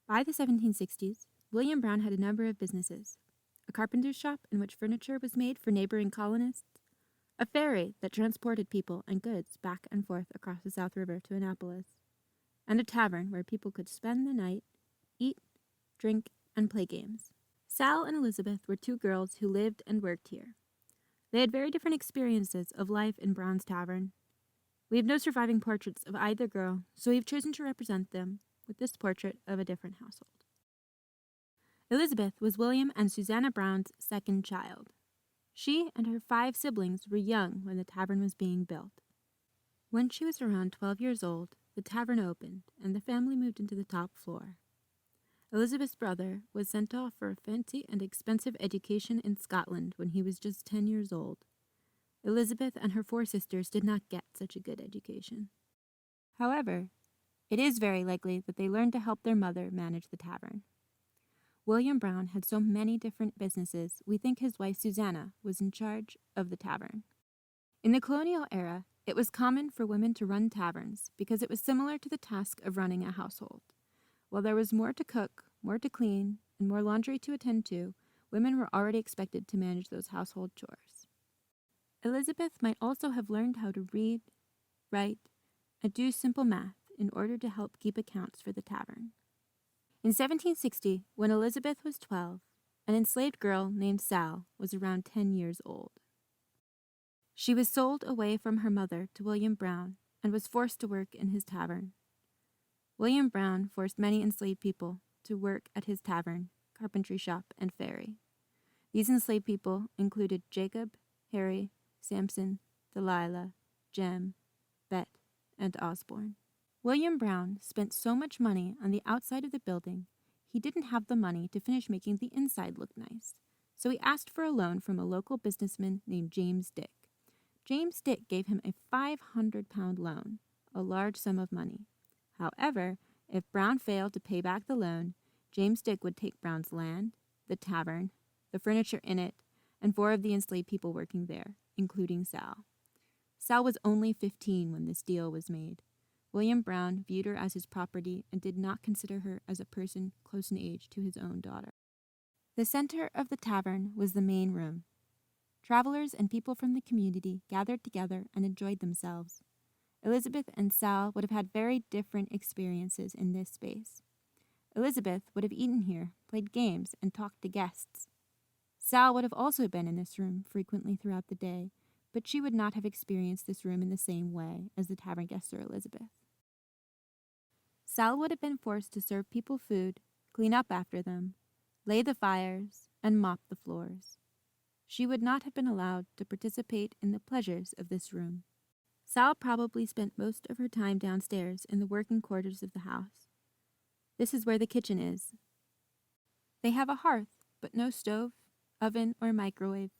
By the 1760s, William Brown had a number of businesses: a carpenter's shop in which furniture was made for neighboring colonists, a ferry that transported people and goods back and forth across the South River to Annapolis, and a tavern where people could spend the night, eat, drink, and play games. Sall and Elizabeth were two girls who lived and worked here. They had very different experiences of life in Brown's Tavern. We have no surviving portraits of either girl, so we have chosen to represent them with this portrait of a different household. Elizabeth was William and Susanna Brown's second child. She and her 5 siblings were young when the tavern was being built. When she was around 12 years old, the tavern opened and the family moved into the top floor. Elizabeth's brother was sent off for a fancy and expensive education in Scotland when he was just 10 years old. Elizabeth and her 4 sisters did not get such a good education. However, it is very likely that they learned to help their mother manage the tavern. William Brown had so many different businesses, we think his wife Susanna was in charge of the tavern. In the colonial era, it was common for women to run taverns because it was similar to the task of running a household. While there was more to cook, more to clean, and more laundry to attend to, women were already expected to manage those household chores. Elizabeth might also have learned how to read, write, and do simple math in order to help keep accounts for the tavern. In 1760, when Elizabeth was 12, an enslaved girl named Sall was around 10 years old. She was sold away from her mother to William Brown and was forced to work in his tavern. William Brown forced many enslaved people to work at his tavern, carpentry shop, and ferry. These enslaved people included Jacob, Harry, Samson, Delilah, Jem, Bet, and Osborne. William Brown spent so much money on the outside of the building, he didn't have the money to finish making the inside look nice, so he asked for a loan from a local businessman named James Dick. James Dick gave him a 500-pound loan, a large sum of money. However, if Brown failed to pay back the loan, James Dick would take Brown's land, the tavern, the furniture in it, and 4 of the enslaved people working there, including Sall. Sall was only 15 when this deal was made. William Brown viewed her as his property and did not consider her as a person close in age to his own daughter. The center of the tavern was the main room. Travelers and people from the community gathered together and enjoyed themselves. Elizabeth and Sall would have had very different experiences in this space. Elizabeth would have eaten here, played games, and talked to guests. Sall would have also been in this room frequently throughout the day, but she would not have experienced this room in the same way as the tavern guests or Elizabeth. Sall would have been forced to serve people food, clean up after them, lay the fires, and mop the floors. She would not have been allowed to participate in the pleasures of this room. Sall probably spent most of her time downstairs in the working quarters of the house. This is where the kitchen is. They have a hearth, but no stove, oven, or microwave.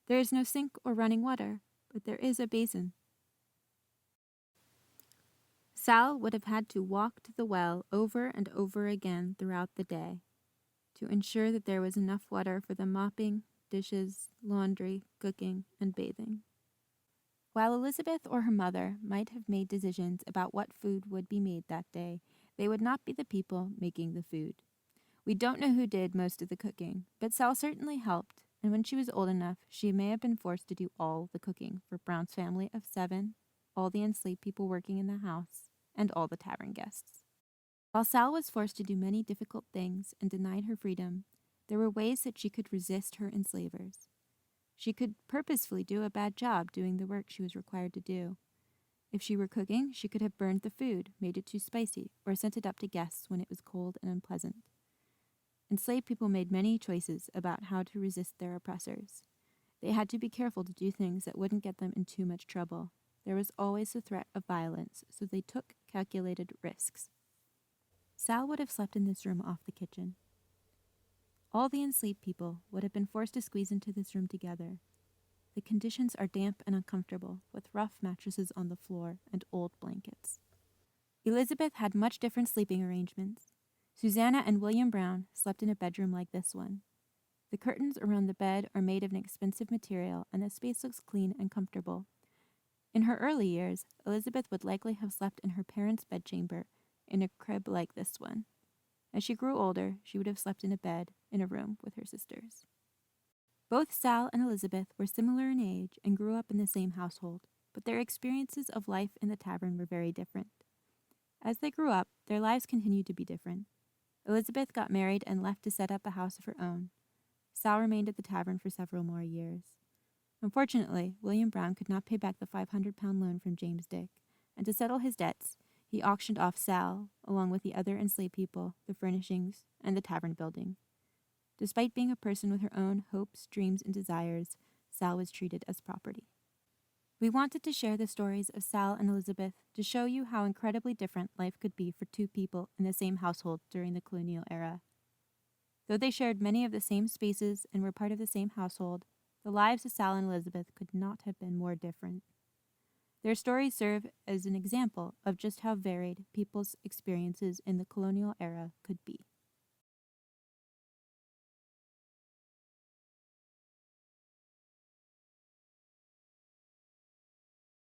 There is no sink or running water, but there is a basin. Sall would have had to walk to the well over and over again throughout the day to ensure that there was enough water for the mopping, dishes, laundry, cooking, and bathing. While Elizabeth or her mother might have made decisions about what food would be made that day, they would not be the people making the food. We don't know who did most of the cooking, but Sall certainly helped, and when she was old enough, she may have been forced to do all the cooking for Brown's family of 7, all the enslaved people working in the house, and all the tavern guests. While Sall was forced to do many difficult things and denied her freedom, there were ways that she could resist her enslavers. She could purposefully do a bad job doing the work she was required to do. If she were cooking, she could have burned the food, made it too spicy, or sent it up to guests when it was cold and unpleasant. Enslaved people made many choices about how to resist their oppressors. They had to be careful to do things that wouldn't get them in too much trouble. There was always the threat of violence, so they took calculated risks. Sall would have slept in this room off the kitchen. All the enslaved people would have been forced to squeeze into this room together. The conditions are damp and uncomfortable, with rough mattresses on the floor and old blankets. Elizabeth had much different sleeping arrangements. Susanna and William Brown slept in a bedroom like this one. The curtains around the bed are made of an expensive material, and the space looks clean and comfortable. In her early years, Elizabeth would likely have slept in her parents' bedchamber in a crib like this one. As she grew older, she would have slept in a bed in a room with her sisters. Both Sall and Elizabeth were similar in age and grew up in the same household, but their experiences of life in the tavern were very different. As they grew up, their lives continued to be different. Elizabeth got married and left to set up a house of her own. Sall remained at the tavern for several more years. Unfortunately, William Brown could not pay back the £500 loan from James Dick, and to settle his debts, he auctioned off Sall, along with the other enslaved people, the furnishings, and the tavern building. Despite being a person with her own hopes, dreams, and desires, Sall was treated as property. We wanted to share the stories of Sall and Elizabeth to show you how incredibly different life could be for two people in the same household during the colonial era. Though they shared many of the same spaces and were part of the same household, the lives of Sall and Elizabeth could not have been more different. Their stories serve as an example of just how varied people's experiences in the colonial era could be.